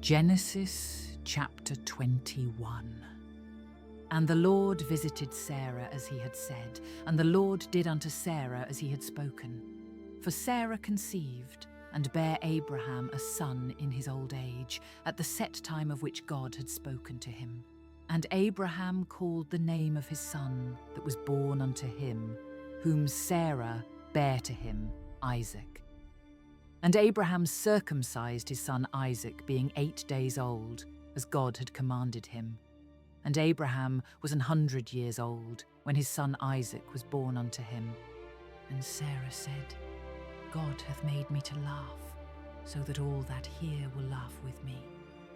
Genesis chapter 21. And the Lord visited Sarah as he had said, and the Lord did unto Sarah as he had spoken. For Sarah conceived, and bare Abraham a son in his old age, at the set time of which God had spoken to him. And Abraham called the name of his son that was born unto him, whom Sarah bare to him, Isaac. And Abraham circumcised his son Isaac, being 8 days old, as God had commanded him. And Abraham was 100 years old, when his son Isaac was born unto him. And Sarah said, God hath made me to laugh, so that all that hear will laugh with me.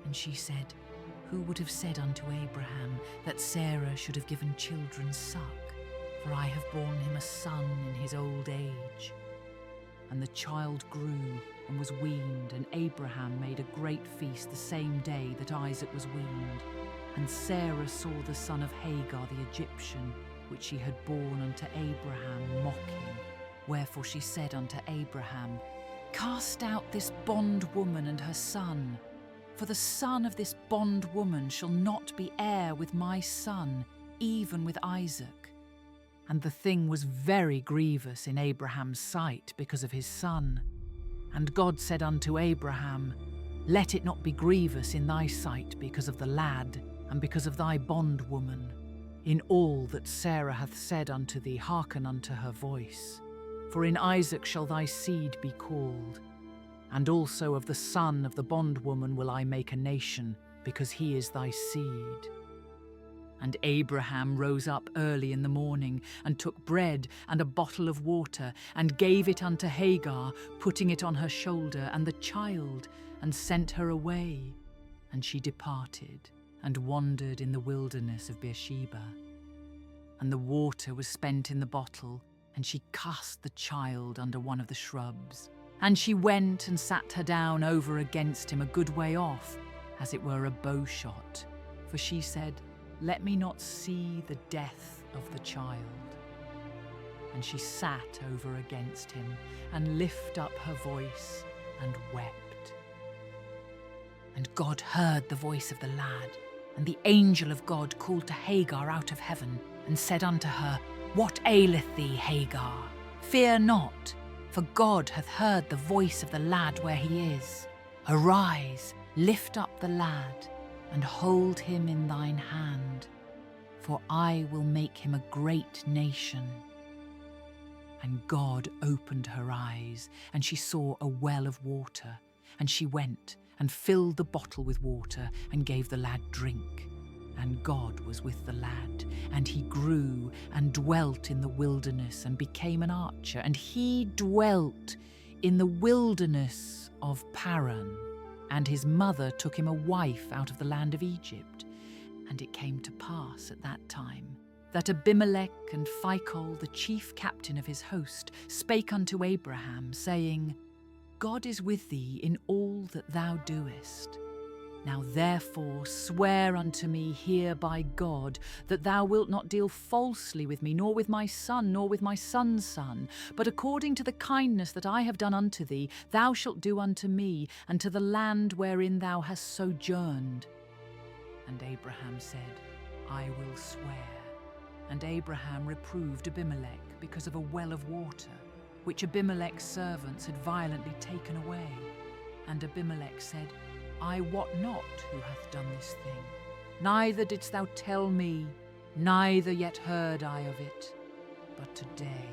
And she said, Who would have said unto Abraham that Sarah should have given children suck? For I have borne him a son in his old age. And the child grew and was weaned, and Abraham made a great feast the same day that Isaac was weaned. And Sarah saw the son of Hagar the Egyptian, which she had borne unto Abraham, mocking. Wherefore she said unto Abraham, Cast out this bondwoman and her son, for the son of this bondwoman shall not be heir with my son, even with Isaac. And the thing was very grievous in Abraham's sight because of his son. And God said unto Abraham, Let it not be grievous in thy sight because of the lad, and because of thy bondwoman. In all that Sarah hath said unto thee, hearken unto her voice. For in Isaac shall thy seed be called. And also of the son of the bondwoman will I make a nation, because he is thy seed. And Abraham rose up early in the morning, and took bread and a bottle of water, and gave it unto Hagar, putting it on her shoulder, and the child, and sent her away. And she departed, and wandered in the wilderness of Beersheba. And the water was spent in the bottle, and she cast the child under one of the shrubs. And she went and sat her down over against him a good way off, as it were a bowshot. For she said, Let me not see the death of the child. And she sat over against him, and lift up her voice, and wept. And God heard the voice of the lad, and the angel of God called to Hagar out of heaven, and said unto her, What aileth thee, Hagar? Fear not, for God hath heard the voice of the lad where he is. Arise, lift up the lad, and hold him in thine hand, for I will make him a great nation. And God opened her eyes, and she saw a well of water, and she went and filled the bottle with water, and gave the lad drink. And God was with the lad, and he grew and dwelt in the wilderness, and became an archer, and he dwelt in the wilderness of Paran. And his mother took him a wife out of the land of Egypt. And it came to pass at that time that Abimelech and Phicol, the chief captain of his host, spake unto Abraham, saying, God is with thee in all that thou doest. Now therefore swear unto me here by God, that thou wilt not deal falsely with me, nor with my son, nor with my son's son, but according to the kindness that I have done unto thee, thou shalt do unto me, and to the land wherein thou hast sojourned. And Abraham said, I will swear. And Abraham reproved Abimelech because of a well of water, which Abimelech's servants had violently taken away. And Abimelech said, I wot not who hath done this thing. Neither didst thou tell me, neither yet heard I of it, but today.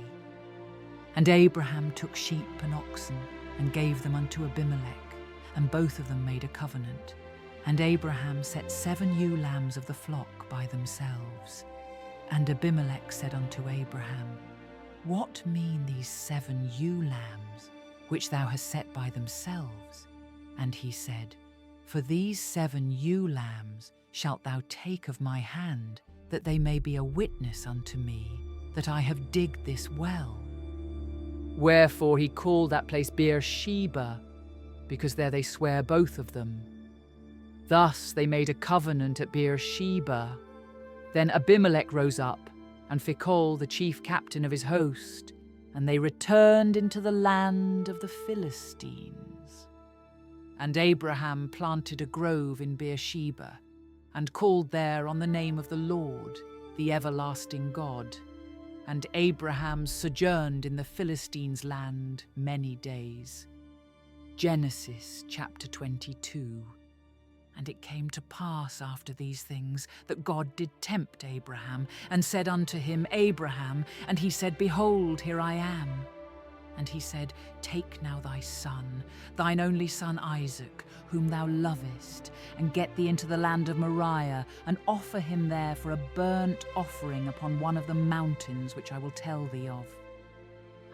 And Abraham took sheep and oxen, and gave them unto Abimelech, and both of them made a covenant. And Abraham set 7 ewe lambs of the flock by themselves. And Abimelech said unto Abraham, What mean these 7 ewe lambs, which thou hast set by themselves? And he said, For these 7 ewe lambs shalt thou take of my hand, that they may be a witness unto me, that I have digged this well. Wherefore he called that place Beersheba, because there they swear both of them. Thus they made a covenant at Beersheba. Then Abimelech rose up, and Phicol, the chief captain of his host, and they returned into the land of the Philistines. And Abraham planted a grove in Beersheba, and called there on the name of the Lord, the everlasting God. And Abraham sojourned in the Philistines' land many days. Genesis chapter 22. And it came to pass after these things that God did tempt Abraham, and said unto him, Abraham. And he said, Behold, here I am. And he said, Take now thy son, thine only son Isaac, whom thou lovest, and get thee into the land of Moriah, and offer him there for a burnt offering upon one of the mountains which I will tell thee of.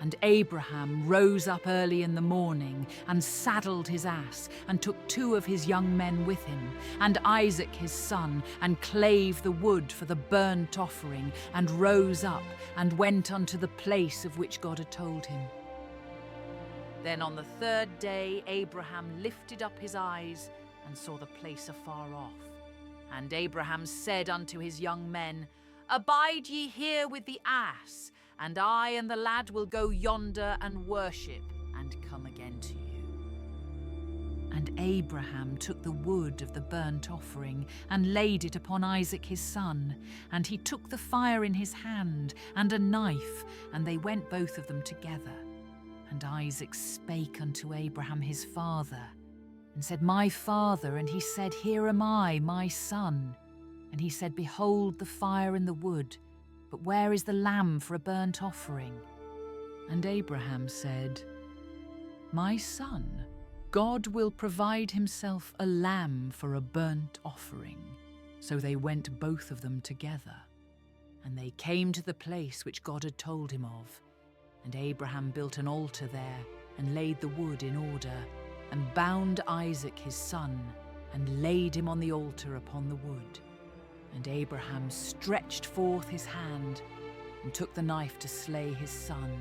And Abraham rose up early in the morning, and saddled his ass, and took 2 of his young men with him, and Isaac his son, and clave the wood for the burnt offering, and rose up, and went unto the place of which God had told him. Then on the 3rd day Abraham lifted up his eyes, and saw the place afar off. And Abraham said unto his young men, Abide ye here with the ass, and I and the lad will go yonder and worship, and come again to you. And Abraham took the wood of the burnt offering, and laid it upon Isaac his son. And he took the fire in his hand, and a knife, and they went both of them together. And Isaac spake unto Abraham his father, and said, My father. And he said, Here am I, my son. And he said, Behold the fire and the wood, but where is the lamb for a burnt offering? And Abraham said, My son, God will provide himself a lamb for a burnt offering. So they went both of them together. And they came to the place which God had told him of. And Abraham built an altar there, and laid the wood in order, and bound Isaac his son, and laid him on the altar upon the wood. And Abraham stretched forth his hand, and took the knife to slay his son.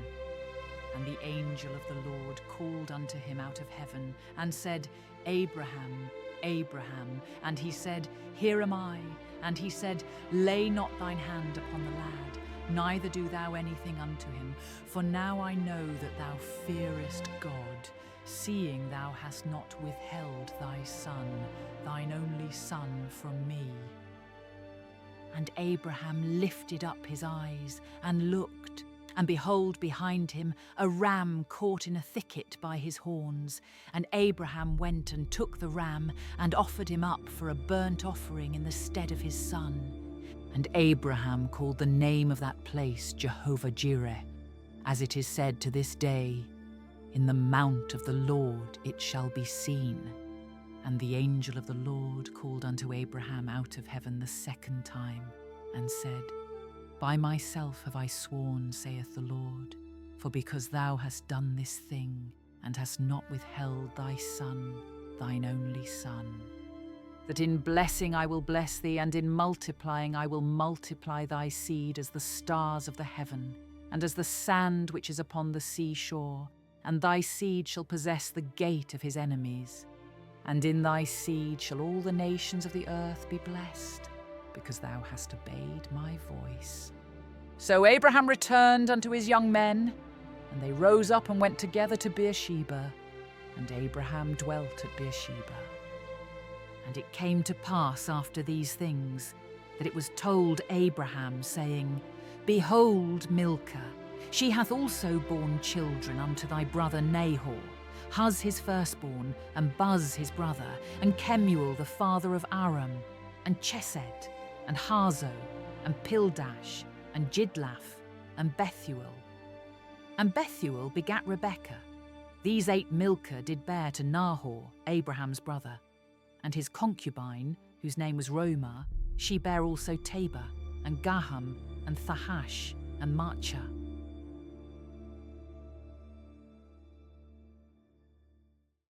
And the angel of the Lord called unto him out of heaven, and said, Abraham, Abraham. And he said, Here am I. And he said, Lay not thine hand upon the lad, neither do thou anything unto him. For now I know that thou fearest God, seeing thou hast not withheld thy son, thine only son, from me. And Abraham lifted up his eyes, and looked, and behold, behind him a ram caught in a thicket by his horns. And Abraham went and took the ram, and offered him up for a burnt offering in the stead of his son. And Abraham called the name of that place Jehovah-Jireh, as it is said to this day, In the mount of the Lord it shall be seen. And the angel of the Lord called unto Abraham out of heaven the 2nd time, and said, By myself have I sworn, saith the Lord, for because thou hast done this thing, and hast not withheld thy son, thine only son, that in blessing I will bless thee, and in multiplying I will multiply thy seed as the stars of the heaven, and as the sand which is upon the seashore, and thy seed shall possess the gate of his enemies. And in thy seed shall all the nations of the earth be blessed, because thou hast obeyed my voice. So Abraham returned unto his young men, and they rose up and went together to Beersheba, and Abraham dwelt at Beersheba. And it came to pass after these things, that it was told Abraham, saying, Behold, Milcah, she hath also borne children unto thy brother Nahor, Huz his firstborn, and Buz his brother, and Kemuel the father of Aram, and Chesed, and Hazo, and Pildash, and Jidlaph, and Bethuel. And Bethuel begat Rebekah. These 8 Milcah did bear to Nahor, Abraham's brother. And his concubine, whose name was Romah, she bare also Tabah, and Gaham, and Thahash, and Maachah.